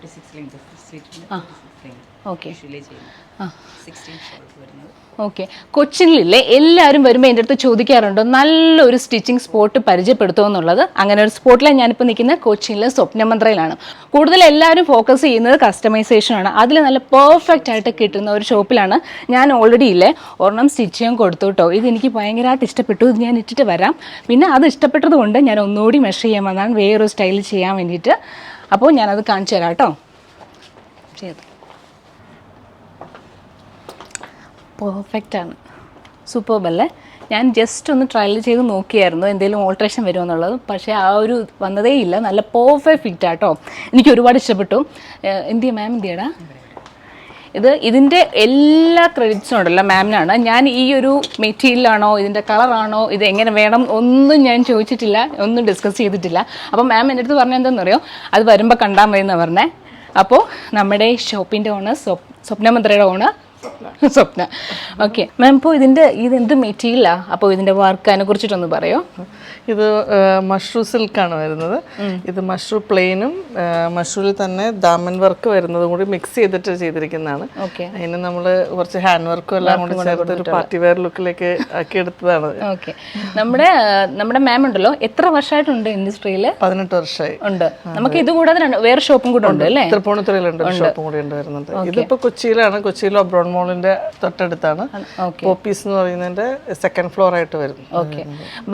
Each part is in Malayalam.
36 length സ്ലിറ്റ് ഓക്കെ യൂഷ്വലി ചെയ്യുന്നത് 16 ഷോൾഡർ വരുന്നത്. ഓക്കെ. കൊച്ചിനിലെ എല്ലാവരും വരുമ്പോൾ എൻ്റെ അടുത്ത് ചോദിക്കാറുണ്ടോ നല്ലൊരു സ്റ്റിച്ചിങ് സ്പോട്ട് പരിചയപ്പെടുത്തുമോ എന്നുള്ളത്. അങ്ങനെ ഒരു സ്പോട്ടിലാണ് ഞാനിപ്പോൾ നിൽക്കുന്നത്. കൊച്ചിനിലെ സ്വപ്നമന്ത്രയിലാണ്. കൂടുതൽ എല്ലാവരും ഫോക്കസ് ചെയ്യുന്നത് കസ്റ്റമൈസേഷനാണ്. അതിൽ നല്ല പെർഫെക്റ്റ് ആയിട്ട് കിട്ടുന്ന ഒരു ഷോപ്പിലാണ് ഞാൻ ഓൾറെഡി ഇല്ലേ ഒരെണ്ണം സ്റ്റിച്ച് ചെയ്യാൻ കൊടുത്തു കേട്ടോ. ഇത് എനിക്ക് ഭയങ്കരമായിട്ട് ഇഷ്ടപ്പെട്ടു. ഇത് ഞാൻ ഇട്ടിട്ട് വരാം. പിന്നെ അത് ഇഷ്ടപ്പെട്ടത് കൊണ്ട് ഞാൻ ഒന്നുകൂടി മെഷർ ചെയ്യാൻ വന്നതാണ് വേറൊരു സ്റ്റൈലിൽ ചെയ്യാൻ വേണ്ടിയിട്ട്. അപ്പോൾ ഞാനത് കാണിച്ചു തരാം കേട്ടോ. ചെയ്ത് പെർഫെക്റ്റാണ്, സൂപ്പർബല്ലേ. ഞാൻ ജസ്റ്റ് ഒന്ന് ട്രയൽ ചെയ്ത് നോക്കിയായിരുന്നു എന്തെങ്കിലും ഓൾട്രേഷൻ വരുമെന്നുള്ളത്. പക്ഷേ ആ ഒരു വന്നതേ ഇല്ല. നല്ല പെർഫെക്റ്റ് ഫിറ്റാട്ടോ. എനിക്ക് ഒരുപാട് ഇഷ്ടപ്പെട്ടു. എന്തിയാ മാം എന്തിയാടാ ഇതിൻ്റെ എല്ലാ ക്രെഡിറ്റ്സും ഉണ്ടല്ലോ മാമിനാണ്. ഞാൻ ഈ ഒരു മെറ്റീരിയലാണോ ഇതിൻ്റെ കളറാണോ ഇത് എങ്ങനെ വേണം ഒന്നും ഞാൻ ചോദിച്ചിട്ടില്ല, ഒന്നും ഡിസ്കസ് ചെയ്തിട്ടില്ല. അപ്പോൾ മാം എൻ്റെ അടുത്ത് പറഞ്ഞത് എന്താണെന്നറിയോ, അത് വരുമ്പോൾ കണ്ടാൽ മതി എന്നാണ് പറഞ്ഞത്. അപ്പോൾ നമ്മുടെ ഷോപ്പിൻ്റെ ഓണർ സ്വപ്നമന്ത്രയുടെ ഓണർ സ്വപ്ന. ഓക്കെ മാം, ഇപ്പോൾ ഇതെന്ത് മെറ്റീരിയലാണ്? അപ്പോൾ ഇതിൻ്റെ വർക്ക് അതിനെ കുറിച്ചിട്ടൊന്ന് പറയോ. ഇത് മഷ്റൂ സിൽക്കാണ് വരുന്നത്. ഇത് മഷ്റൂ പ്ലെയിനും മഷ്റൂരിൽ തന്നെ ദാമൻ വർക്ക് വരുന്നതും കൂടി മിക്സ് ചെയ്തിട്ട് ചെയ്തിരിക്കുന്നതാണ്. അതിന് നമ്മൾ കുറച്ച് ഹാൻഡ് വർക്കും എല്ലാം കൂടി ചേർത്ത് ഒരു പാർട്ടി വെയർ ലുക്കിലേക്ക് ആക്കി എടുത്തതാണ്. ഓക്കെ. നമ്മുടെ മാം ഉണ്ടല്ലോ എത്ര വർഷമായിട്ടുണ്ട് ഇൻഡസ്ട്രിയിൽ? 18 വർഷമായി ഉണ്ട്. നമുക്ക് ഇത് കൂടാതെ വേറെ ഷോപ്പും കൂടെ ഉണ്ട് അല്ലേ? തൃപ്പൂണിത്തുറയിലുണ്ട് ഒരു ഷോപ്പും കൂടി ഉണ്ട് വരുന്നുണ്ട്. ഇതിപ്പോ കൊച്ചിയിലാണ്. കൊച്ചിയിൽ ഒബ്രോൺ മോളിന്റെ തൊട്ടടുത്താണ്. പോപ്പീസ് എന്ന് പറയുന്നതിന്റെ 2nd ഫ്ലോർ ആയിട്ട് വരും. ഓക്കെ.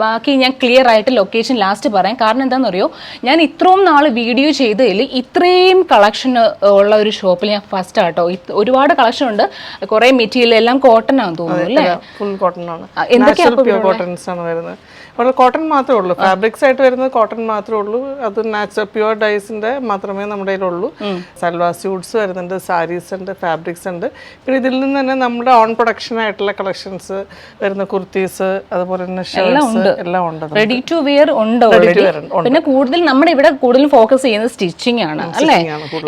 ബാക്കി ഞാൻ ക്ലിയർ ആയിട്ട് ലൊക്കേഷൻ ലാസ്റ്റ് പറയാം. കാരണം എന്താണെന്ന് അറിയോ, ഞാൻ ഇത്രയും നാൾ വീഡിയോ ചെയ്തതിൽ ഇത്രയും കളക്ഷൻ ഉള്ള ഒരു ഷോപ്പിൽ ഞാൻ ഫസ്റ്റ് ആട്ടോ. ഒരുപാട് കളക്ഷൻ ഉണ്ട്. കുറെ മെറ്റീരിയൽ എല്ലാം കോട്ടൺ ആണെന്ന് തോന്നുന്നു അല്ലേ? ഫുൾ കോട്ടൺ ആണ്. എന്തൊക്കെയാണ് കോട്ടൺസ് ആണ് വരുന്നത്. അവിടെ കോട്ടൺ മാത്രമേ ഉള്ളൂ. ഫാബ്രിക്സ് ആയിട്ട് വരുന്നത് കോട്ടൺ മാത്രമേ ഉള്ളൂ. അത് നാച്ചുറൽ പ്യുവർ ഡൈസിന്റെ മാത്രമേ നമ്മുടെ കയ്യിലുള്ളൂ. സൽവാർ സ്യൂട്ട്സ് വരുന്നുണ്ട്, സാരീസ് ഉണ്ട്, ഫാബ്രിക്സ് ഉണ്ട്. പിന്നെ ഇതിൽ നിന്ന് തന്നെ നമ്മുടെ ഓൺ പ്രൊഡക്ഷൻ ആയിട്ടുള്ള കളക്ഷൻസ് വരുന്ന കുർത്തീസ്, അതുപോലെ തന്നെ ഷർട്ട്സ് എല്ലാം ഉണ്ട്. റെഡി ടു വെയർ ഉണ്ട്. പിന്നെ കൂടുതൽ നമ്മുടെ ഇവിടെ കൂടുതൽ ഫോക്കസ് ചെയ്യുന്നത് സ്റ്റിച്ചിങ് ആണ് അല്ലേ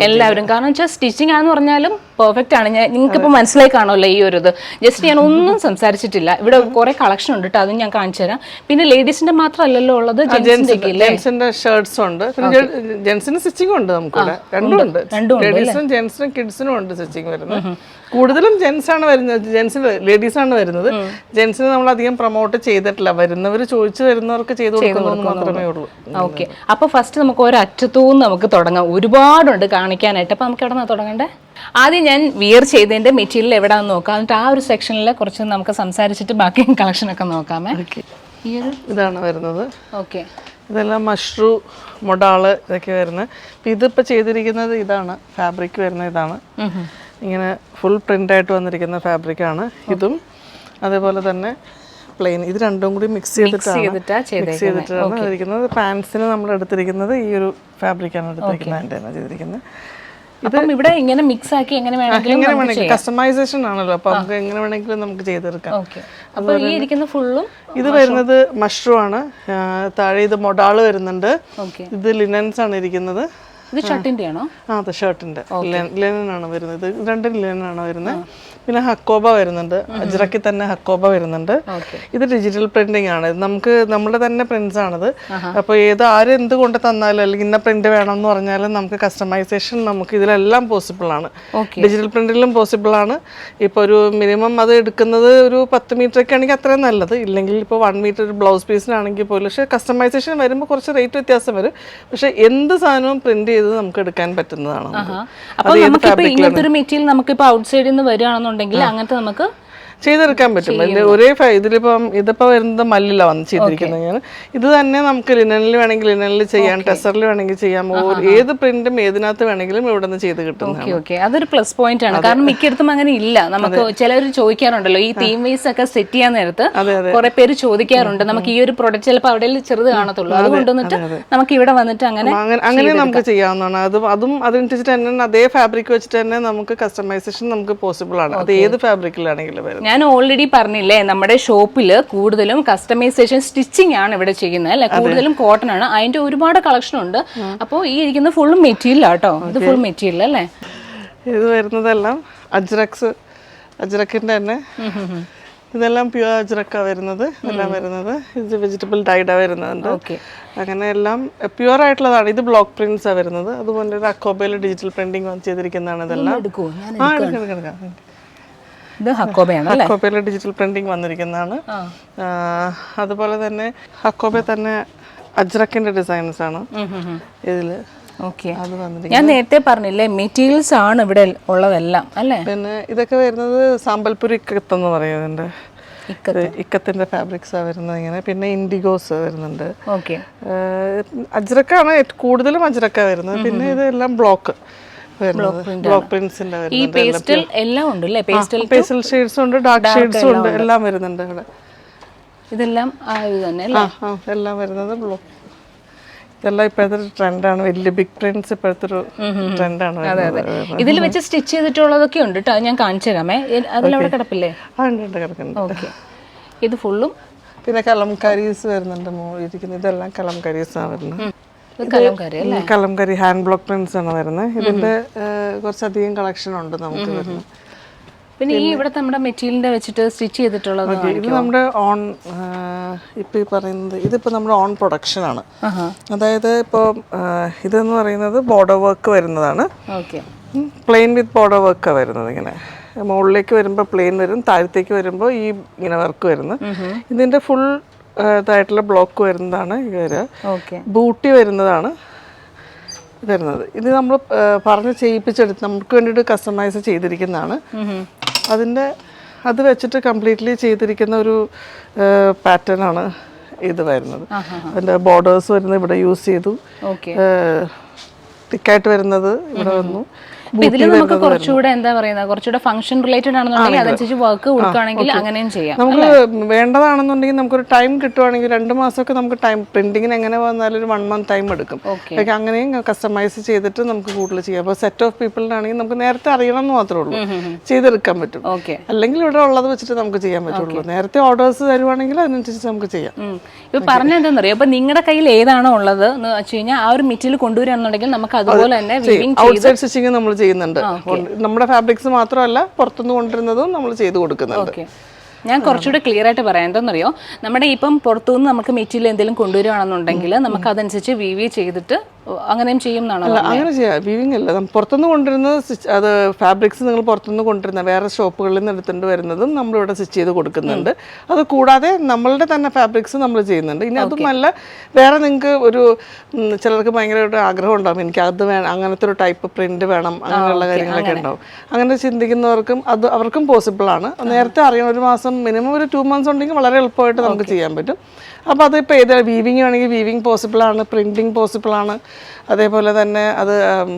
എല്ലാവരും. കാരണം വെച്ചാൽ സ്റ്റിച്ചിങ് ആണെന്ന് പറഞ്ഞാലും പെർഫെക്റ്റ് ആണ്. നിങ്ങൾക്കിപ്പോൾ മനസ്സിലായി കാണുമല്ലോ ഈ ഒരു ഇത്. ജസ്റ്റ് ഞാൻ ഒന്നും സംസാരിച്ചിട്ടില്ല. ഇവിടെ കുറെ കളക്ഷൻ ഉണ്ട് കേട്ടോ, അതും ഞാൻ കാണിച്ചു തരാം. പിന്നെ ലേഡീസിന്റെ മാത്രമല്ലല്ലോ ഉള്ളത്, ജെന്റ്സിന്റെ ഷർട്ട്സ് ഉണ്ട്, പിന്നെ ജെന്റ്സിന് സ്റ്റിച്ചിങ് ഉണ്ട്. നമുക്കിവിടെ രണ്ടും ഉണ്ട്. ലേഡീസിനും ജെന്റ്സിനും കിഡ്സിനും ഉണ്ട് സ്റ്റിച്ചിങ് വരുന്നത്. കൂടുതലും ജെന്റ്സ് ആണ് വരുന്നത്, ജെന്റ്സിന് ലേഡീസ് ആണ് വരുന്നത്. ജെന്റ്സിന് നമ്മൾ അധികം പ്രൊമോട്ട് ചെയ്തിട്ടില്ല. വരുന്നവർ ചോദിച്ചു വരുന്നവർക്ക് ചെയ്തു കൊടുക്കുന്നത് മാത്രമേ ഉള്ളൂ. ഓക്കെ. അപ്പൊ ഫസ്റ്റ് നമുക്ക് ഒരറ്റത്തൂന്ന് നമുക്ക് തുടങ്ങാം. ഒരുപാടുണ്ട് കാണിക്കാനായിട്ട്. അപ്പൊ നമുക്ക് എവിടെ നിന്നാണ് തുടങ്ങണ്ടേ? ആദ്യം ഞാൻ വിയർ ചെയ്തതിന്റെ മെറ്റീരിയൽ എവിടെയാണെന്ന് നോക്കാം. എന്നിട്ട് ആ ഒരു സെക്ഷനിൽ കുറച്ച് നമുക്ക് സംസാരിച്ചിട്ട് ബാക്കി കളക്ഷനൊക്കെ നോക്കാമേ. ഇതാണ് വരുന്നത്. ഓക്കെ. ഇതെല്ലാം മഷ്റൂ മൊഡാള് ഇതൊക്കെ വരുന്നത്. ഇതിപ്പോൾ ചെയ്തിരിക്കുന്നത് ഇതാണ് ഫാബ്രിക് വരുന്നത്. ഇതാണ് ഇങ്ങനെ ഫുൾ പ്രിന്റ് ആയിട്ട് വന്നിരിക്കുന്ന ഫാബ്രിക്കാണ് ഇതും. അതേപോലെ തന്നെ പ്ലെയിൻ. ഇത് രണ്ടും കൂടി മിക്സ് ചെയ്തിട്ടാണ് ഇരിക്കുന്നത്. പാൻസിന് നമ്മൾ എടുത്തിരിക്കുന്നത് ഈ ഒരു ഫാബ്രിക്കാണ് എടുത്തിരിക്കുന്നത്. അതിൻ്റെ ചെയ്തിരിക്കുന്നത്. അപ്പം ഇവിടെ ഇങ്ങനെ മിക്സ് ആക്കി എങ്ങനെ വേണമെങ്കിലും കസ്റ്റമൈസേഷൻ ആണല്ലോ, അപ്പൊ നമുക്ക് എങ്ങനെ വേണമെങ്കിലും നമുക്ക് ചെയ്തെടുക്കാം. അപ്പോൾ ഈ ഇരിക്കുന്ന ഫുള്ളും ഇത് വരുന്നത് മഷ്റൂ ആണ്. താഴെ ഇത് മൊഡാള് വരുന്നുണ്ട്. ഇത് ലിനൻസ് ആണ് ഇരിക്കുന്നത്. ഇത് ഷർട്ടിന്റെ ആണോ? അതെ, ഷർട്ടിന്റെ ലിനൻ ആണ് വരുന്നത്. രണ്ടും ലിനൻ ആണ് വരുന്നത്. പിന്നെ ഹക്കോബ വരുന്നുണ്ട്. അജ്രക്കിൽ തന്നെ ഹക്കോബ വരുന്നുണ്ട്. ഇത് ഡിജിറ്റൽ പ്രിന്റിംഗ് ആണ്. നമുക്ക് നമ്മുടെ തന്നെ പ്രിന്റ്സ് ആണിത്. അപ്പോൾ ആര് എന്ത് കൊണ്ട് തന്നാലും അല്ലെങ്കിൽ ഇന്ന പ്രിന്റ് വേണം എന്ന് പറഞ്ഞാലും നമുക്ക് കസ്റ്റമൈസേഷൻ നമുക്ക് ഇതിലെല്ലാം പോസിബിൾ ആണ്. ഡിജിറ്റൽ പ്രിന്റിലും പോസിബിൾ ആണ്. ഇപ്പോൾ ഒരു മിനിമം അത് എടുക്കുന്നത് ഒരു 10 മീറ്റർ ഒക്കെ ആണെങ്കിൽ അത്രയും നല്ലത്. ഇല്ലെങ്കിൽ ഇപ്പോൾ 1 മീറ്റർ ഒരു ബ്ലൗസ് പീസിനാണെങ്കിൽ പോലും. പക്ഷേ കസ്റ്റമൈസേഷൻ വരുമ്പോൾ കുറച്ച് റേറ്റ് വ്യത്യാസം വരും. പക്ഷെ എന്ത് സാധനവും പ്രിന്റ് ചെയ്ത് നമുക്ക് എടുക്കാൻ പറ്റുന്നതാണ്. ഇങ്ങനത്തെ ഒരു മെറ്റീരിയൽ നമുക്കിപ്പോൾ ഔട്ട് സൈഡിൽ നിന്ന് വരികയാണെന്നുണ്ടെങ്കിൽ അങ്ങനത്തെ നമുക്ക് ചെയ്തെടുക്കാൻ പറ്റും. ഒരേ ഇതിപ്പോ വരുന്നത് മല്ലില വന്ന് ചെയ്തിരിക്കുന്നത്. ഞാൻ ഇത് തന്നെ നമുക്ക് ലിനനിൽ വേണമെങ്കിൽ ലിനനിൽ ചെയ്യാം, ടെസറിൽ വേണമെങ്കിൽ ചെയ്യാം. ഏത് പ്രിന്റും ഏതിനകത്ത് വേണമെങ്കിലും ഇവിടെ നിന്ന് ചെയ്ത് കിട്ടും. അതൊരു പ്ലസ് പോയിന്റ് ആണ്. കാരണം മിക്കയിടത്തും അങ്ങനെ ഇല്ല. നമുക്ക് ചിലർ ചോദിക്കാറുണ്ടല്ലോ ഈ തീം വൈസ് ഒക്കെ സെറ്റ് ചെയ്യാൻ നേരത്ത് കുറെ പേര് ചോദിക്കാറുണ്ട്. നമുക്ക് ഈ ഒരു പ്രൊഡക്റ്റ് ചിലപ്പോൾ അവിടെ ചെറുത് കാണത്തുള്ളൂ, അത് കൊണ്ടുവന്നിട്ട് നമുക്ക് ഇവിടെ വന്നിട്ട് അങ്ങനെ നമുക്ക് ചെയ്യാവുന്നതാണ്. അതും അതിനനുസരിച്ചിട്ട് തന്നെ അതേ ഫാബ്രിക് വെച്ചിട്ട് തന്നെ നമുക്ക് കസ്റ്റമൈസേഷൻ നമുക്ക് പോസിബിൾ ആണ്. അത് ഏത് ഫാബ്രിക്കിലാണെങ്കിലും വരും. ഞാൻ ഓൾറെഡി പറഞ്ഞില്ലേ നമ്മുടെ ഷോപ്പിൽ കൂടുതലും കസ്റ്റമൈസേഷൻ സ്റ്റിച്ചിങ് ആണ് ഇവിടെ ചെയ്യുന്നത് അല്ലെ. കൂടുതലും കോട്ടൺ ആണ്. അതിന്റെ ഒരുപാട് കളക്ഷൻ ഉണ്ട്. അപ്പോൾ ഈ ഇരിക്കുന്ന ഫുൾ മെറ്റീരിയൽ ആട്ടോ. ഇത് ഫുൾ മെറ്റീരിയൽ അല്ലേ? ഇത് വരുന്നതെല്ലാം അജ്രക്കിന്റെ തന്നെ ഇതെല്ലാം പ്യുവർ അജ്രക്ക വരുന്നത്, എല്ലാം വരുന്നത്. ഇത് വെജിറ്റബിൾ ഡൈഡ വരുന്നുണ്ട്. അങ്ങനെ എല്ലാം പ്യുവർ ആയിട്ടുള്ളതാണ്. ഇത് ബ്ലോക്ക് പ്രിന്റ്സാണ് വരുന്നത്. അതുപോലെ ഒരു അക്കോബയിൽ ഡിജിറ്റൽ പ്രിന്റിംഗ് ചെയ്തിരിക്കുന്നതാണ് ഇതെല്ലാം. എടുക്കാം. ഇത് ഹക്കോബയാണ്, ഹക്കോബയിൽ ഡിജിറ്റൽ പ്രിന്റിംഗ് വന്നിരിക്കുന്നതാണ്. അതുപോലെ തന്നെ ഹക്കോബയിൽ തന്നെ അജ്രക്കിന്റെ ഡിസൈൻസ് ആണ് ഇതില്. ഞാൻ നേരത്തെ പറഞ്ഞില്ലേ മെറ്റീരിയൽസ് ആണ് ഇവിടെ ഉള്ളതെല്ലാം അല്ലേ. പിന്നെ ഇതൊക്കെ വരുന്നത് സാമ്പൽപുരി ഇക്കത്ത് എന്ന് പറയുന്നുണ്ട്. ഇക്കത്തിന്റെ ഫാബ്രിക്സാണ് വരുന്നത് ഇങ്ങനെ. പിന്നെ ഇൻഡിഗോസ് വരുന്നുണ്ട്. അജ്രക്കാണ് കൂടുതലും അജ്രക്ക വരുന്നത്. പിന്നെ ഇതെല്ലാം ബ്ലോക്ക് ബ്ലോക്ക് പ്രിന്റ്സിന്റെ പേസ്റ്റൽ ഷെയ്ഡ്സ് ഉണ്ട്, ഡാർക്ക് ഷെയ്ഡ്സും ഉണ്ട്, എല്ലാം വരുന്നുണ്ട് ഇവിടെ. ഇതെല്ലാം എല്ലാം വരുന്നത് ബ്ലോക്ക്. ഇതെല്ലാം ഇപ്പോഴത്തെ ട്രെൻഡാണ്. വലിയ ബിഗ് പ്രിന്റ്സ് ഇപ്പോഴത്തെ ഒരു ട്രെൻഡാണ്. ഇതിൽ വെച്ച് സ്റ്റിച്ച് ചെയ്തിട്ടുള്ളതൊക്കെ ഉണ്ട് കേട്ടോ, ഞാൻ കാണിച്ചു തരാമേ. അതിലവിടെ കിടപ്പില്ലേ? കിടക്കുന്നുണ്ട്. ഇത് ഫുള്ളും പിന്നെ കലംകാരീസ് വരുന്നുണ്ട് ഇരിക്കുന്നത്. ഇതെല്ലാം കലംകാരീസാണ് വരുന്നത്. കലംകാരി ഹാൻഡ് ബ്ലോക്ക് പ്രിന്റ്സ് ആണ് വരുന്നത്. ഇതിന്റെ കുറച്ചധികം കളക്ഷൻ ഉണ്ട് നമുക്ക് വരുന്നത്. പിന്നെ ഈ ഇവിടെ നമ്മുടെ മെറ്റീരിയലിന്റെ വെച്ചിട്ട് സ്റ്റിച്ച് ചെയ്തിട്ടുള്ളത് ഇത് നമ്മുടെ ഓൺ ഇപ്പൊ പറയുന്നത് ഇതിപ്പോ നമ്മുടെ ഓൺ പ്രൊഡക്ഷൻ ആണ്. അതായത് ഇപ്പോൾ ഇതെന്ന് പറയുന്നത് ബോർഡർ വർക്ക് വരുന്നതാണ്. പ്ലെയിൻ വിത്ത് ബോർഡർ വർക്കാണ് വരുന്നത്. ഇങ്ങനെ മുകളിലേക്ക് വരുമ്പോൾ പ്ലെയിൻ വരും, താഴത്തേക്ക് വരുമ്പോൾ ഈ ഇങ്ങനെ വർക്ക് വരുന്നത്. ഇതിന്റെ ഫുൾ ഇതായിട്ടുള്ള ബ്ലോക്ക് വരുന്നതാണ് ബൂട്ടി വരുന്നതാണ് വരുന്നത്. ഇത് നമ്മൾ പറഞ്ഞ് ചെയ്യിപ്പിച്ചെടുത്ത് നമുക്ക് വേണ്ടിയിട്ട് കസ്റ്റമൈസ് ചെയ്തിരിക്കുന്നതാണ്. അത് വെച്ചിട്ട് കംപ്ലീറ്റ്ലി ചെയ്തിരിക്കുന്ന ഒരു പാറ്റേൺ ആണ് ഇത് വരുന്നത്. അതിൻ്റെ ബോർഡേഴ്സ് വരുന്നത് ഇവിടെ യൂസ് ചെയ്തു. തിക്കായിട്ട് വരുന്നത് ഇവിടെ വന്നു. ഇതിൽ നമുക്ക് കുറച്ചുകൂടെ എന്താ പറയുന്നത്, കുറച്ചുകൂടെ ഫംഗ്ഷൻ റിലേറ്റഡ് ആണെന്നുണ്ടെങ്കിൽ അതനുസരിച്ച് വർക്ക് കൊടുക്കുകയാണെങ്കിൽ അങ്ങനെയും ചെയ്യാം. നമുക്ക് വേണ്ടതാണെന്നുണ്ടെങ്കിൽ നമുക്കൊരു ടൈം കിട്ടുവാണെങ്കിൽ 2 മാസമൊക്കെ നമുക്ക് ടൈം പ്രിന്റിങ്ങിന് എങ്ങനെ വന്നാലും ഒരു 1 മന്ത് ടൈം എടുക്കും. അങ്ങനെയും കസ്റ്റമൈസ് ചെയ്തിട്ട് നമുക്ക് കൂടുതൽ ചെയ്യാം. അപ്പോൾ സെറ്റ് ഓഫ് പീപ്പിളിനാണെങ്കിൽ നമുക്ക് നേരത്തെ അറിയണം എന്ന് മാത്രമേ ഉള്ളൂ, ചെയ്തെടുക്കാൻ പറ്റും. അല്ലെങ്കിൽ ഇവിടെ ഉള്ളത് വെച്ചിട്ട് നമുക്ക് ചെയ്യാൻ പറ്റുള്ളൂ. നേരത്തെ ഓർഡേഴ്സ് തരുവാണെങ്കിൽ അതിനനുസരിച്ച് നമുക്ക് ചെയ്യാം. ഇപ്പൊ പറഞ്ഞെന്താണെന്നറിയോ, അപ്പൊ നിങ്ങളുടെ കയ്യിൽ ഏതാണോ ഉള്ളത് എന്ന് വെച്ച് കഴിഞ്ഞാൽ ആ ഒരു മെറ്റീരിയൽ കൊണ്ടുവരാന്നുണ്ടെങ്കിൽ നമുക്ക് അതുപോലെ തന്നെ ഔട്ട്സൈഡ് സ്റ്റിച്ചിങ് നമ്മൾ ചെയ്യുന്നുണ്ട്. നമ്മുടെ ഫാബ്രിക്സ് മാത്രമല്ല പുറത്തുനിന്ന് കൊണ്ടുവരുന്നതും നമ്മൾ ചെയ്ത് കൊടുക്കുന്നുണ്ട്. ഞാൻ കുറച്ചുകൂടെ ക്ലിയർ ആയിട്ട് പറയാം. എന്താണെന്നറിയോ, നമ്മുടെ ഇപ്പം പുറത്തുനിന്ന് നമുക്ക് മെറ്റീരിയൽ എന്തെങ്കിലും കൊണ്ടുവരികയാണെന്നുണ്ടെങ്കിൽ നമുക്ക് അതനുസരിച്ച് വീവി ചെയ്തിട്ട് അങ്ങനെയും ചെയ്യും എന്നാണോ? അങ്ങനെ ചെയ്യാം. വീവിങ് അല്ല, പുറത്തുനിന്ന് കൊണ്ടുവരുന്നത് അത് ഫാബ്രിക്സ് നിങ്ങൾ പുറത്തുനിന്ന് കൊണ്ടുവരുന്ന വേറെ ഷോപ്പുകളിൽ നിന്ന് എടുത്തുകൊണ്ട് വരുന്നതും നമ്മളിവിടെ സ്റ്റിച്ച് ചെയ്ത് കൊടുക്കുന്നുണ്ട്. അത് കൂടാതെ നമ്മളുടെ തന്നെ ഫാബ്രിക്സ് നമ്മൾ ചെയ്യുന്നുണ്ട്. ഇനി അതുമല്ല വേറെ നിങ്ങൾക്ക് ഒരു ചിലർക്ക് ഭയങ്കരമായിട്ട് ആഗ്രഹം ഉണ്ടാവും, എനിക്ക് അത് വേണം, അങ്ങനത്തെ ഒരു ടൈപ്പ് പ്രിന്റ് വേണം, അങ്ങനെയുള്ള കാര്യങ്ങളൊക്കെ ഉണ്ടാവും. അങ്ങനെ ചിന്തിക്കുന്നവർക്കും അത് അവർക്കും പോസിബിൾ ആണ്. നേരത്തെ അറിയണം, ഒരു മാസം മിനിമം ഒരു 2 മന്ത്സ് ഉണ്ടെങ്കിൽ വളരെ എളുപ്പമായിട്ട് നമുക്ക് ചെയ്യാൻ പറ്റും. അപ്പോൾ അതിപ്പോൾ ഏത് വീവിങ് ആണെങ്കിൽ വീവിങ് പോസിബിളാണ്, പ്രിൻറ്റിങ് പോസിബിളാണ്. അതേപോലെ തന്നെ അത്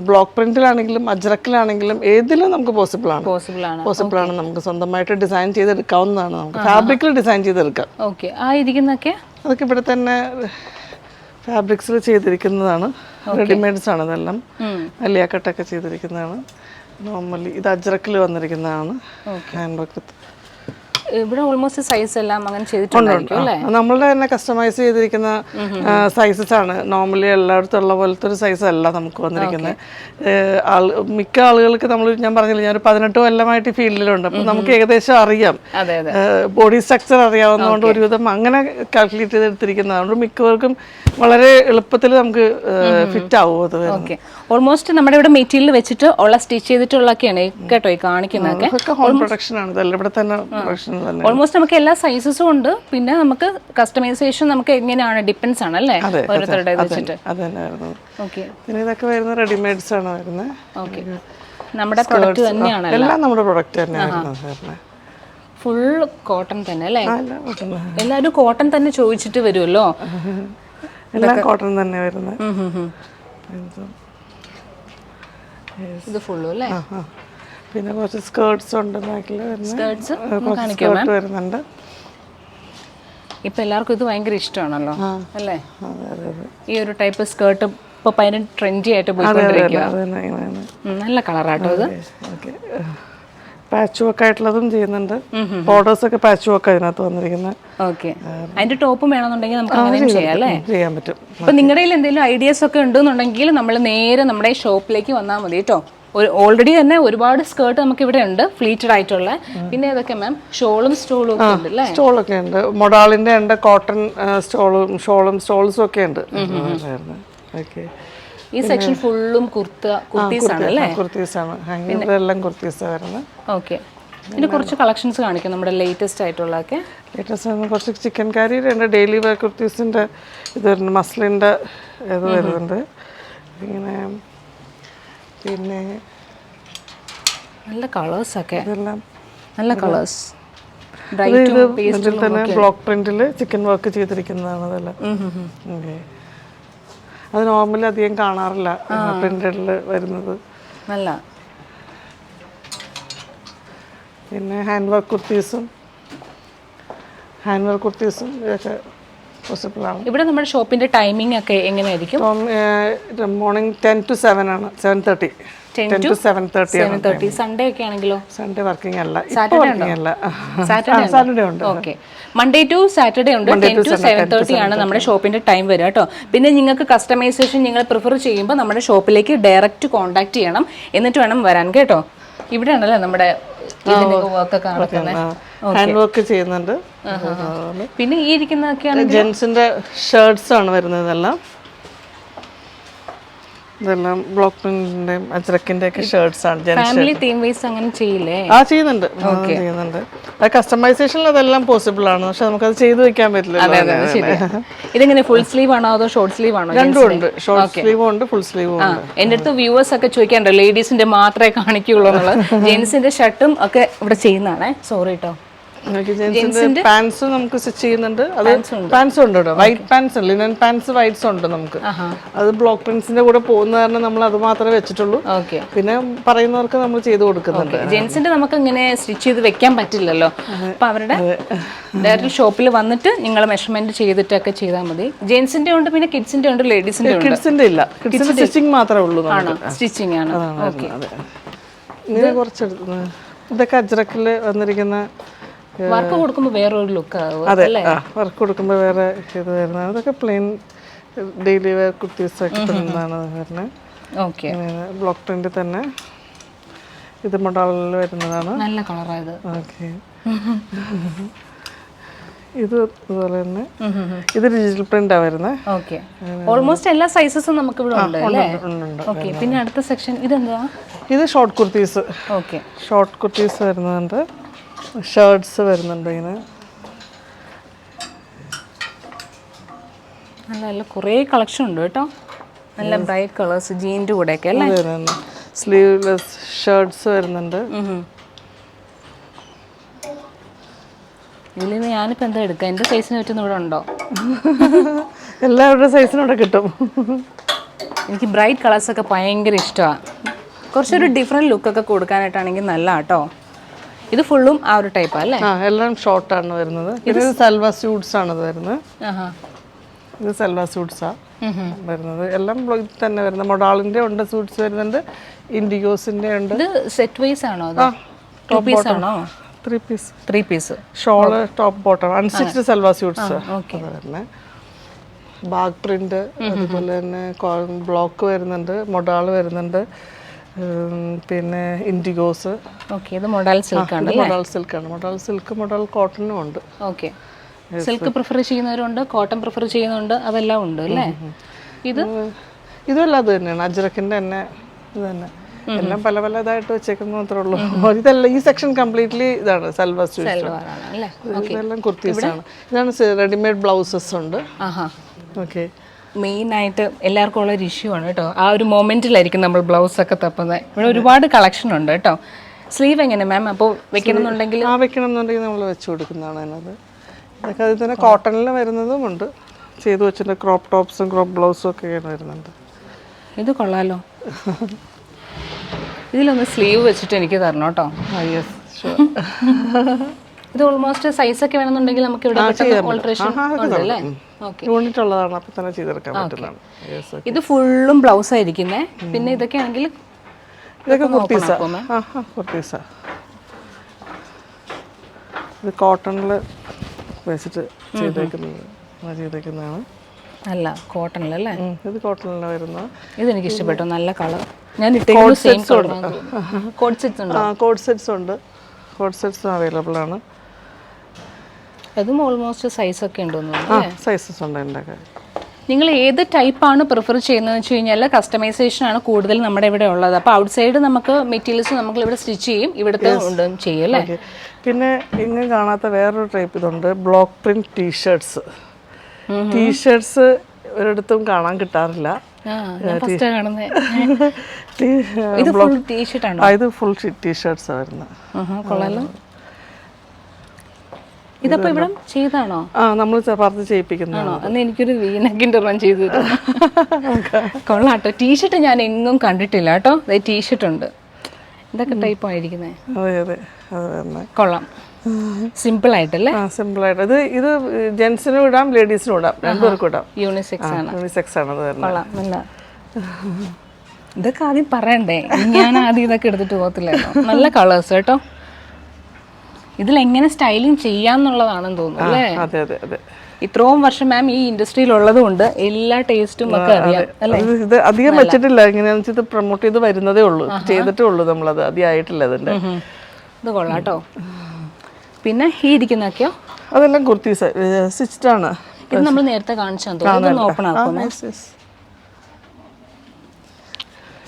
ബ്ലോക്ക് പ്രിന്റിലാണെങ്കിലും അജ്രക്കിലാണെങ്കിലും ഏതിലും നമുക്ക് പോസിബിളാണ്. നമുക്ക് സ്വന്തമായിട്ട് ഡിസൈൻ ചെയ്തെടുക്കാവുന്നതാണ്. നമുക്ക് ഫാബ്രിക്കിൽ ഡിസൈൻ ചെയ്തെടുക്കാം. അതൊക്കെ ഇവിടെ തന്നെ ഫാബ്രിക്സിൽ ചെയ്തിരിക്കുന്നതാണ്. റെഡിമെയ്ഡ്സ് ആണ് ഇതെല്ലാം. അലിയാക്കട്ടൊക്കെ ചെയ്തിരിക്കുന്നതാണ്. നോർമലി ഇത് അജ്രക്കിൽ വന്നിരിക്കുന്നതാണ്. ഹാൻഡ് വർക്ക് ഇവിടെ ഓൾമോസ്റ്റ് സൈസ് എല്ലാം അങ്ങനെ ചെയ്തിട്ടുണ്ടായിരിക്കും അല്ലേ? നമ്മളുടെ തന്നെ കസ്റ്റമൈസ് ചെയ്തിരിക്കുന്ന സൈസസ് ആണ്. നോർമലി എല്ലായിടത്തും ഉള്ള പോലത്തെ ഒരു സൈസ് അല്ല നമുക്ക് വന്നിരിക്കുന്നത്. മിക്ക ആളുകൾക്ക് ഞാൻ പറഞ്ഞില്ല, ഞാനൊരു 18 കൊല്ലമായിട്ട് ഈ ഫീൽഡിലുണ്ട്. അപ്പം നമുക്ക് ഏകദേശം അറിയാം, ബോഡി സ്ട്രക്ചർ അറിയാവുന്നതുകൊണ്ട് ഒരുവിധം അങ്ങനെ കാൽക്കുലേറ്റ് ചെയ്തെടുത്തിരിക്കുന്നതാണ്. അതുകൊണ്ട് മിക്കവർക്കും വളരെ എളുപ്പത്തിൽ നമുക്ക് ഫിറ്റ് ആവും. അത് ഓൾമോസ്റ്റ് നമ്മുടെ ഇവിടെ മെറ്റീരിയൽ വെച്ചിട്ട് ഉള്ള സ്റ്റിച്ച് ചെയ്തിട്ടുള്ളതൊക്കെയാണ് കേട്ടോ ഈ കാണിക്കുന്നതൊക്കെ. ഹോം പ്രൊഡക്ഷൻ ആണ് ഇതെല്ലാം ഇവിടെ തന്നെ പ്രൊഡക്ഷൻ. ഓൾമോസ്റ്റ് നമുക്ക് എല്ലാ സൈസസും ഉണ്ട്. പിന്നെ നമുക്ക് കസ്റ്റമൈസേഷൻ നമുക്ക് എങ്ങനെയാണ് ഡിപ്പെൻസ് ആണ് അല്ലേ ഓരോരുത്തരുടെ വെച്ചിട്ട്. പിന്നെ ഇതൊക്കെ വരുന്നത് റെഡിമെയ്ഡ്സ് ആണ് വരുന്നത്. നമ്മുടെ പ്രൊഡക്റ്റ് തന്നെയാണ്, എല്ലാം നമ്മുടെ പ്രൊഡക്റ്റ് തന്നെയാണ്. ഫുൾ കോട്ടൺ തന്നെ അല്ലേ? എല്ലാവരും കോട്ടൺ തന്നെ ചോദിച്ചിട്ട് വരുമല്ലോ. എല്ലാം കോട്ടൺ തന്നെ വരുന്നത്. ഇത് ഫുള്ളും അല്ലേ? പിന്നെ കുറച്ച് സ്കേർട്സ് ഉണ്ട്. സ്കേർട്ട് വരുന്നുണ്ട്. ഇപ്പൊ എല്ലാവർക്കും ഇത് ഭയങ്കര ഇഷ്ടമാണല്ലോ അല്ലേ? ഈ ഒരു ടൈപ്പ് സ്കേർട്ട് ഇപ്പൊ ഭയങ്കര ട്രെൻഡി ആയിട്ട് പോയിക്കൊണ്ടിരിക്കുക. നല്ല കളറാട്ടോ ഇത്. പാച്ച് വർക്ക് ആയിട്ടുള്ളതും ചെയ്യുന്നുണ്ട്. ബോർഡേഴ്സ് ഒക്കെ പാച്ച് വർക്ക് അതിനകത്ത് വന്നിരിക്കുന്നത്. അതിന്റെ ടോപ്പും വേണമെന്നുണ്ടെങ്കിൽ നമുക്ക് അങ്ങനെ ചെയ്യാം അല്ലേ? ചെയ്യാൻ പറ്റും. അപ്പൊ നിങ്ങളുടെ കയ്യിൽ എന്തെങ്കിലും ഐഡിയാസ് ഒക്കെ ഉണ്ടെന്നുണ്ടെങ്കിൽ നമ്മൾ നേരെ നമ്മുടെ ഷോപ്പിലേക്ക് വന്നാൽ മതി കേട്ടോ. ഓൾറെഡി തന്നെ ഒരുപാട് സ്കേർട്ട് നമുക്ക് ഇവിടെ ഉണ്ട് ഫ്ലീറ്റഡ് ആയിട്ടുള്ള. പിന്നെ ഏതൊക്കെ മാം? ഷോളും സ്റ്റോളും ഒക്കെ ഉണ്ട് അല്ലേ? സ്റ്റോളൊക്കെ ഉണ്ട്, മൊഡാളിന്റെ ഉണ്ട്, കോട്ടൺ സ്റ്റോൾസും ഒക്കെ ഉണ്ട്. ഓക്കെ, ഈ സെക്ഷൻ ഫുള്ളും കുർത്തീസ് ആണ് അല്ലേ? കുർത്തീസ് ആണ്, എല്ലാം കുർത്തീസ് വരുന്നത്. ഓക്കെ, പിന്നെ കുറച്ച് കളക്ഷൻസ് കാണിക്കും നമ്മുടെ ലേറ്റസ്റ്റ് ആയിട്ടുള്ളതൊക്കെ. ലേറ്റസ്റ്റ് ആണ് കുറച്ച് ചിക്കൻ കാരിയുടെ ഡെയിലി വെയർ കുർത്തീസിന്റെ ഇത് വരുന്നുണ്ട്, മസ്ലിന്റെ ഇത് വരുന്നുണ്ട്. ഇങ്ങനെ പിന്നെ നല്ല കളേഴ്സ് ഒക്കെ, ഇതെല്ലാം നല്ല കളേഴ്സ്, ഇതിൽ തന്നെ ബ്ലോക്ക് പ്രിന്റിൽ ചിക്കൻ വർക്ക് ചെയ്തിരിക്കുന്നതാണ് അതെല്ലാം. ഓക്കെ, അത് നോർമലി അധികം കാണാറില്ല പ്രിന്റഡിൽ വരുന്നത്. നല്ല. പിന്നെ ഹാൻഡ് വർക്ക് കുർത്തീസും ഇതൊക്കെ പോസിബിൾ ആണ്. ഇവിടെ നമ്മുടെ ഷോപ്പിന്റെ ടൈമിംഗ് ഒക്കെ എങ്ങനെയായിരിക്കും? മോർണിംഗ് 10 to 7 ആണ്, 7:30. 10 to 7:30. സൺഡേ ഒക്കെ ആണെങ്കിലോ? സൺഡേ വർക്കിംഗ് അല്ല, സാറ്റർഡേ ഉണ്ട്. ഓക്കെ, മൺഡേ ടു സാറ്റർഡേ ഉണ്ട്. 10 to 7:30 ആണ് നമ്മുടെ ഷോപ്പിന്റെ ടൈം വരിക കേട്ടോ. പിന്നെ നിങ്ങൾക്ക് കസ്റ്റമൈസേഷൻ നിങ്ങൾ പ്രിഫർ ചെയ്യുമ്പോൾ നമ്മുടെ ഷോപ്പിലേക്ക് ഡയറക്റ്റ് കോൺടാക്ട് ചെയ്യണം, എന്നിട്ട് വേണം വരാൻ കേട്ടോ. ഇവിടെ ആണല്ലേ നമ്മുടെ വർക്ക് ഒക്കെ നടക്കുന്നത്. ഹാൻഡ് വർക്ക് ചെയ്യുന്നുണ്ട്. പിന്നെ ഈ ഇരിക്കുന്നതൊക്കെയാണ് ജെൻസിന്റെ ഷർട്ട്സ് ആണ് വരുന്നത്. ഇതെല്ലാം ബ്ലോക്ക് പ്രിന്റിന്റെയും അജ്രക്കിന്റെ ഒക്കെ ഷർട്ട്സ് ആണ്. ഫാമിലി തീം വൈസ് അങ്ങനെ ചെയ്യില്ലേ? ചെയ്യുന്നുണ്ട്. അത് കസ്റ്റമൈസേഷനിൽ അതെല്ലാം പോസിബിൾ ആണ്, പക്ഷെ നമുക്കത് ചെയ്തു വെക്കാൻ പറ്റില്ല. ഇതെങ്ങനെ ഫുൾ സ്ലീവ് ആണോ അതോ ഷോർട്ട് സ്ലീവ് ആണോ? രണ്ടും ഉണ്ട്, ഷോർട്ട് സ്ലീവും ഉണ്ട്, ഫുൾ സ്ലീവും ഉണ്ട്. എന്റെ അടുത്ത് വ്യൂവേഴ്സ് ഒക്കെ ചോദിക്കാറുണ്ട് ലേഡീസിന്റെ മാത്രമേ കാണിക്കുള്ളൂ എന്നുള്ളത്. ജെന്റ്സിന്റെ ഷർട്ടും ഒക്കെ ഇവിടെ ചെയ്യുന്നതാണേ. സോറി കേട്ടോ. പാൻസ് നമുക്ക് സ്റ്റിച്ച് ചെയ്യുന്നുണ്ട്. അത് പാൻസ് ഉണ്ട്, white pants, linen pants whites ഉണ്ട് നമുക്ക്. അത് ബ്ലോക്ക് പ്രിന്റ്സിന്റെ കൂടെ പോകുന്ന കാരണം നമ്മൾ അത് മാത്രമേ വെച്ചിട്ടുള്ളൂ. പിന്നെ പറയുന്നവർക്ക് നമ്മൾ ചെയ്ത് കൊടുക്കുന്നുണ്ട്. ജെന്റ്സിന്റെ നമുക്ക് ഇങ്ങനെ സ്റ്റിച്ച് ചെയ്ത് വെക്കാൻ പറ്റില്ലല്ലോ, അപ്പൊ അവരുടെ ഡയറക്റ്റ് ഷോപ്പിൽ വന്നിട്ട് നിങ്ങൾ മെഷർമെന്റ് ചെയ്തിട്ടൊക്കെ ചെയ്താൽ മതി. ജെന്റ്സിന്റെ ഉണ്ട്, പിന്നെ കിഡ്സിന്റെ ഉണ്ട്, ലേഡീസിന്റെ ഉണ്ട്. കിഡ്സിന്റെ ഇല്ല, കിഡ്സിന്റെ സ്റ്റിച്ചിങ് മാത്രമേ ഉള്ളൂ. സ്റ്റിച്ചിങ് ആണ്. ഇങ്ങനെ കുറച്ച് ഇതൊക്കെ അജ്രക്കില് വന്നിരിക്കുന്ന വർക്ക് കൊടുക്കുമ്പോൾ വേറൊരു ലുക്ക്. അതെ, വർക്ക് കൊടുക്കുമ്പോൾ വേറെ ഇത് വരുന്നത്. അതൊക്കെ പ്ലെയിൻ ഡെയിലി വെയർ കുർത്തീസ് ഒക്കെ വരുന്നത്. ഓക്കെ, ബ്ലോക്ക് പ്രിന്റ് തന്നെ ഇത് മൊഡാളിൽ വരുന്നതാണ്. നല്ല കളറായത്. ഓക്കെ, ഇത് അതുപോലെ തന്നെ ഇത് ഡിജിറ്റൽ പ്രിന്റാ വരുന്നത്. ഓക്കെ, ഓൾമോസ്റ്റ് എല്ലാ സൈസസും നമുക്ക് ഇവിടെ ഉണ്ട് അല്ലേ? ഓക്കെ, പിന്നെ അടുത്ത സെക്ഷൻ ഇതെന്താ? ഇത് short kurtis. Okay, short kurtis വരുന്നുണ്ട്, ഷർട്ട്സ് വരുന്നുണ്ട്. ഇങ്ങനെ നല്ല നല്ല കുറേ കളക്ഷൻ ഉണ്ട് കേട്ടോ. നല്ല ബ്രൈറ്റ് കളേഴ്സ് ജീൻ്റെ കൂടെ ഒക്കെ അല്ലേ? സ്ലീവ്ലെസ് ഷർട്ട്സ് വരുന്നുണ്ട്. ഇതിൽ നിന്ന് ഞാനിപ്പോൾ എന്താ എടുക്കുക? എൻ്റെ സൈസിന് പറ്റുന്ന ഇവിടെ ഉണ്ടോ? എല്ലാവരുടെ സൈസിനോടെ കിട്ടും. എനിക്ക് ബ്രൈറ്റ് കളേഴ്സൊക്കെ ഭയങ്കര ഇഷ്ടമാണ്. കുറച്ചൊരു ഡിഫറെൻറ്റ് ലുക്കൊക്കെ കൊടുക്കാനായിട്ടാണെങ്കിൽ നല്ല കേട്ടോ. ഇത് ഫുള്ളും ആ ഒരു ടൈപ്പാ അല്ലേ? എല്ലാം ഷോർട്ടാണ് വരുന്നത്. ഇത് സൽവാർ സ്യൂട്ട്സ് ആണ് വരുന്നത്. ഇത് സൽവാർ സ്യൂട്ട്സാ വരുന്നത്. എല്ലാം തന്നെ വരുന്നത്. മൊഡാളിന്റെ ഉണ്ട് സ്യൂട്ട്സ് വരുന്നുണ്ട്, ഇൻഡിഗോസിന്റെ ഉണ്ട്. ഇത് സെറ്റ് വൈസ് ആണോ? ടോപ്പ് പീസ് ആണോ? Three piece shawl top bottom unstitched salwar suits വരുന്നത്. ബാഗ് പ്രിന്റ്, അതുപോലെ തന്നെ ബ്ലോക്ക് വരുന്നുണ്ട്, മൊഡാള് വരുന്നുണ്ട്, പിന്നെ ഇൻഡിഗോസ്. ഓക്കെ, ഇത് മൊഡാൾ സിൽക്ക് ആണ്. മൊഡാൾ സിൽക്കാണ്. മൊഡാൾ സിൽക്ക്, മൊഡാൾ കോട്ടനും ഉണ്ട്. ഓക്കെ, സിൽക്ക് പ്രിഫർ ചെയ്യുന്നവരുണ്ട്, കോട്ടൺ പ്രിഫർ ചെയ്യുന്നുണ്ട്, അതെല്ലാം ഉണ്ട് അല്ലേ? ഇതെല്ലാം അത് തന്നെയാണ്, അജ്രക്കിന്റെ തന്നെ ഇത് തന്നെ. എല്ലാം പല പല ഇതായിട്ട് വെച്ചേക്കുന്ന മാത്രമേ ഉള്ളൂ. ഇതെല്ലാം ഈ സെക്ഷൻ കംപ്ലീറ്റ്ലി ഇതാണ് സൽവാർ സ്യൂട്ട്സ്. ഇതെല്ലാം കുർത്തീസാണ്. ഇതാണ് റെഡിമെയ്ഡ് ബ്ലൗസസ് ഉണ്ട്. ഓക്കെ, മെയിനായിട്ട് എല്ലാവർക്കും ഉള്ളൊരു ഇഷ്യൂ ആണ് കേട്ടോ. ആ ഒരു മൊമെന്റിലായിരിക്കും നമ്മൾ ബ്ലൗസ് ഒക്കെ തപ്പുന്നത്. ഇവിടെ ഒരുപാട് കളക്ഷൻ ഉണ്ട് കേട്ടോ. സ്ലീവ് എങ്ങനെ മാം? അപ്പോൾ വെക്കണമെന്നുണ്ടെങ്കിൽ വെക്കണമെന്നുണ്ടെങ്കിൽ നമ്മൾ വെച്ച് കൊടുക്കുന്നതാണ് അതിനത്. ഇതൊക്കെ അതിൽ തന്നെ കോട്ടണിൽ വരുന്നതും ഉണ്ട്, ചെയ്ത് വെച്ചിട്ട് ക്രോപ്പ് ടോപ്സും ക്രോപ്പ് ബ്ലൗസും ഒക്കെ വരുന്നുണ്ട്. ഇത് കൊള്ളാലോ. ഇതിലൊന്ന് സ്ലീവ് വെച്ചിട്ട് എനിക്ക് തരണം കേട്ടോ. Yes, sure. ഇത് ഓൾമോസ്റ്റ് സൈസൊക്കെ വേണമെന്നുണ്ടെങ്കിൽ നമുക്ക് ഇവിടെ ഓൾട്രേഷൻ ഉണ്ടല്ലേ? യൂണിറ്റ് ഉള്ളതാണ്, അപ്പോൾ തന്നെ ചെയ്തെടുക്കാൻ പറ്റുന്നതാണ്. ഇത് ഫുള്ളും ബ്ലൗസ് ആയിരിക്കുന്നേ. പിന്നെ ഇതൊക്കെ ആണെങ്കിൽ ഇതൊക്കെ കുർത്തീസാ. കുർത്തീസാ. ഇത് കോട്ടണിൽ വെച്ചിട്ട് ചെയ്തേക്കുന്നതാണ്. അല്ല കോട്ടണിലല്ലേ? ഇത് കോട്ടണിലാണ് വരുന്നത്. ഇതെനിക്ക് ഇഷ്ടപ്പെട്ടു, നല്ല കളർ. ഞാൻ ഇട്ടേക്കുന്നത് സെയിം കളറാണ്. കോഡ് സെറ്റ്സ് ഉണ്ടോ? കോഡ് സെറ്റ്സ് ഉണ്ട്, കോഡ് സെറ്റ്സ് അവൈലബിൾ ആണ്. അതും ഓൾമോസ്റ്റ് സൈസൊക്കെ ഉണ്ടോന്ന്. സൈസസ് ഉണ്ട് എൻ്റെ. നിങ്ങൾ ഏത് ടൈപ്പാണ് പ്രിഫർ ചെയ്യുന്നതെന്ന് വെച്ച് കഴിഞ്ഞാൽ കസ്റ്റമൈസേഷൻ ആണ് കൂടുതൽ നമ്മുടെ ഇവിടെ ഉള്ളത്. അപ്പോൾ ഔട്ട് സൈഡ് നമുക്ക് മെറ്റീരിയൽസ് നമുക്ക് ഇവിടെ സ്റ്റിച്ച് ചെയ്യും, ഇവിടുത്തെ ചെയ്യും അല്ലേ? പിന്നെ ഇങ്ങനെ കാണാത്ത വേറൊരു ടൈപ്പ് ഇതുണ്ട്, ബ്ലോക്ക് പ്രിന്റ് ടീഷർട്സ്. ടീഷർട്സ് ഒരിടത്തും കാണാൻ കിട്ടാറില്ല. ഇത് ഫുൾ ടീഷർട്ടാണോ? ഇത് ഫുൾ ടീഷർട്സ് വരുന്നത്. കൊള്ളാലോ. ഇതപ്പോ ഇവിടെ ചെയ്താണോ? നമ്മൾ പറഞ്ഞ് ചെയ്യിപ്പിക്കുന്നതാണോ? അന്ന് എനിക്കൊരു വീനക്കിൻ്റെ റൺ ചെയ്തു കൊള്ളാട്ടോ. ടീഷർട്ട് ഞാൻ എങ്ങും കണ്ടിട്ടില്ല കേട്ടോ. ടീഷർട്ട് ഉണ്ട്. ഇതൊക്കെ ടൈപ്പ് ആയിരിക്കുന്നേ. അതെ അതെ അതെ, കൊള്ളാം. സിമ്പിൾ ആയിട്ടല്ലേ? സിമ്പിൾ ആയിട്ട്. ഇത് ജെന്റ്സിനും ഇടാം ലേഡീസിനും ഇടാം, രണ്ടുപേർക്കും ഇടാം. യൂണിസെക്സ് ആണ്. യൂണിസെക്സ് ആണ്. കൊള്ളാം. നല്ല ഇതൊക്കെ ആദ്യം പറയണ്ടേ, ഞാൻ ആദ്യം ഇതൊക്കെ എടുത്തിട്ട് പോകത്തില്ലല്ലോ. നല്ല കളേഴ്സ് കേട്ടോ. ഇതിലെങ്ങനെ സ്റ്റൈലിങ് ചെയ്യാന്നുള്ളതാണെന്ന് തോന്നുന്നു അല്ലേ? അതെ അതെ അതെ. ഇത്രയും വർഷം മാം ഈ ഇൻഡസ്ട്രിയിൽ ഉള്ളത് കൊണ്ട് എല്ലാ ടേസ്റ്റും ഒക്കെ അറിയാം അല്ലേ? ഇത് അധികം വെച്ചിട്ടില്ല, എങ്ങനെയാണെന്ന് വെച്ചാൽ ഇത് പ്രൊമോട്ട് ചെയ്ത് വരുന്നതേ ഉള്ളൂ, ചെയ്തിട്ടേ ഉള്ളൂ നമ്മളത്, അധികം ആയിട്ടില്ല അതിന്റെ. ഇത് കൊള്ളാട്ടോ. പിന്നെ ഈ ഇരിക്കുന്നൊക്കെയോ? അതെല്ലാം കുർത്തീസ് സ്റ്റിച്ച്ഡ് ആണ്. ഇത് നമ്മൾ നേരത്തെ കാണിച്ചാന്ന് തോന്നുന്നു. ഓപ്പൺ ആക്കുമോ?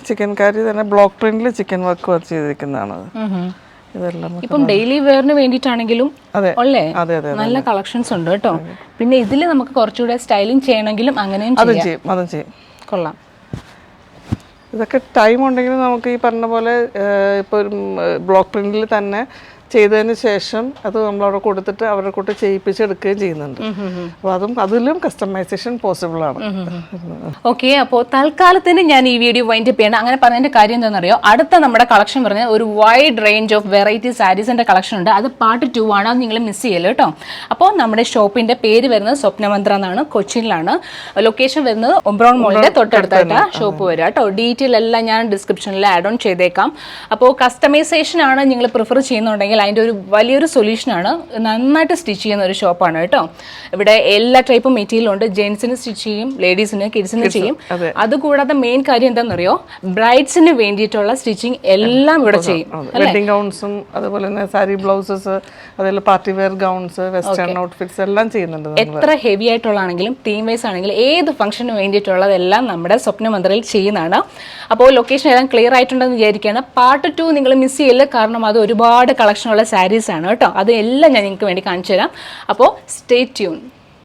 ചിക്കൻ കറി തന്നെ ബ്ലോക്ക് പ്രിന്റിൽ ചിക്കൻ വർക്ക് ചെയ്തിരിക്കുന്നതാണ് ഇതെല്ലാം. ഇപ്പം ഡെയിലി വെയറിന് വേണ്ടിയിട്ടാണെങ്കിലും അല്ലേ നല്ല കളക്ഷൻസ് ഉണ്ട് കേട്ടോ. പിന്നെ ഇതിൽ നമുക്ക് കുറച്ചുകൂടെ സ്റ്റൈലിംഗ് ചെയ്യണമെങ്കിലും അങ്ങനെയും ചെയ്യും. കൊള്ളാം. ഇതൊക്കെ ടൈം ഉണ്ടെങ്കിൽ നമുക്ക് ഈ പറഞ്ഞ പോലെ ഇപ്പോൾ ബ്ലോക്ക് പ്രിന്റിൽ തന്നെ ചെയ്തതിന് ശേഷം അത് നമ്മളവിടെ കൊടുത്തിട്ട് അവരെ കൂട്ട് ചെയ്യിപ്പിച്ചെടുക്കുകയും ചെയ്യുന്നുണ്ട്. അപ്പോൾ അതിലും കസ്റ്റമൈസേഷൻ പോസിബിൾ ആണ്. ഓക്കെ, അപ്പോൾ തൽക്കാലത്തിന് ഞാൻ ഈ വീഡിയോ വൈൻഡപ്പ് ചെയ്യണം. അങ്ങനെ പറഞ്ഞതിന്റെ കാര്യം എന്താണെന്നറിയോ, അടുത്ത നമ്മുടെ കളക്ഷൻ പറഞ്ഞാൽ ഒരു വൈഡ് റേഞ്ച് ഓഫ് വെറൈറ്റി സാരീസിന്റെ കളക്ഷൻ ഉണ്ട്. അത് പാർട്ട് 2 ആണ്. അത് നിങ്ങൾ മിസ് ചെയ്യല്ലോ കേട്ടോ. അപ്പോൾ നമ്മുടെ ഷോപ്പിന്റെ പേര് വരുന്നത് സ്വപ്നമന്ത്ര എന്നാണ്, കൊച്ചിയിലാണ്. ലൊക്കേഷൻ വരുന്നത് ഒബ്രോൺ മോളിന്റെ തൊട്ടടുത്തായിട്ടാണ് ഷോപ്പ് വരിക കേട്ടോ. ഡീറ്റെയിൽ എല്ലാം ഞാൻ ഡിസ്ക്രിപ്ഷനിൽ ആഡ് ഓൺ ചെയ്തേക്കാം. അപ്പോൾ കസ്റ്റമൈസേഷൻ ആണ് നിങ്ങൾ പ്രിഫർ ചെയ്യുന്നുണ്ടെങ്കിൽ അതിൻ്റെ ഒരു വലിയൊരു സൊല്യൂഷനാണ്. നന്നായിട്ട് സ്റ്റിച്ച് ചെയ്യുന്ന ഒരു ഷോപ്പാണ് കേട്ടോ. ഇവിടെ എല്ലാ ടൈപ്പും മെറ്റീരിയൽ ഉണ്ട്. ജെൻസിന് സ്റ്റിച്ച് ചെയ്യും, ലേഡീസിന്, കിഡ്സിന് ചെയ്യും. അതുകൂടാതെ മെയിൻ കാര്യം എന്താണെന്നറിയോ, ബ്രൈഡ്സിന് വേണ്ടിയിട്ടുള്ള സ്റ്റിച്ചിങ് എല്ലാം ഇവിടെ ചെയ്യും. വെഡിങ് ഗൗൺസും അതുപോലെ തന്നെ സാരി ബ്ലൗസസ്, അതുപോലെ party wear gowns, western outfits എല്ലാം ചെയ്യുന്നുണ്ട്. എത്ര ഹെവി ആയിട്ടുള്ളതാണെങ്കിലും തീം വൈസ് ആണെങ്കിലും ഏത് ഫംഗ്ഷന് വേണ്ടിയിട്ടുള്ളതെല്ലാം നമ്മുടെ സ്വപ്നമന്ത്രയിൽ ചെയ്യുന്നതാണ്. അപ്പോൾ ലൊക്കേഷൻ എല്ലാം ക്ലിയർ ആയിട്ടുണ്ടെന്ന് വിചാരിക്കുകയാണ്. പാർട്ട് 2 നിങ്ങൾ മിസ് ചെയ്യില്ല, കാരണം അത് ഒരുപാട് കളക്ഷനുള്ള സാരീസ് ആണ് കേട്ടോ. അത് എല്ലാം ഞാൻ നിങ്ങൾക്ക് വേണ്ടി കാണിച്ചു തരാം. അപ്പോൾ സ്റ്റേ ട്യൂൺ.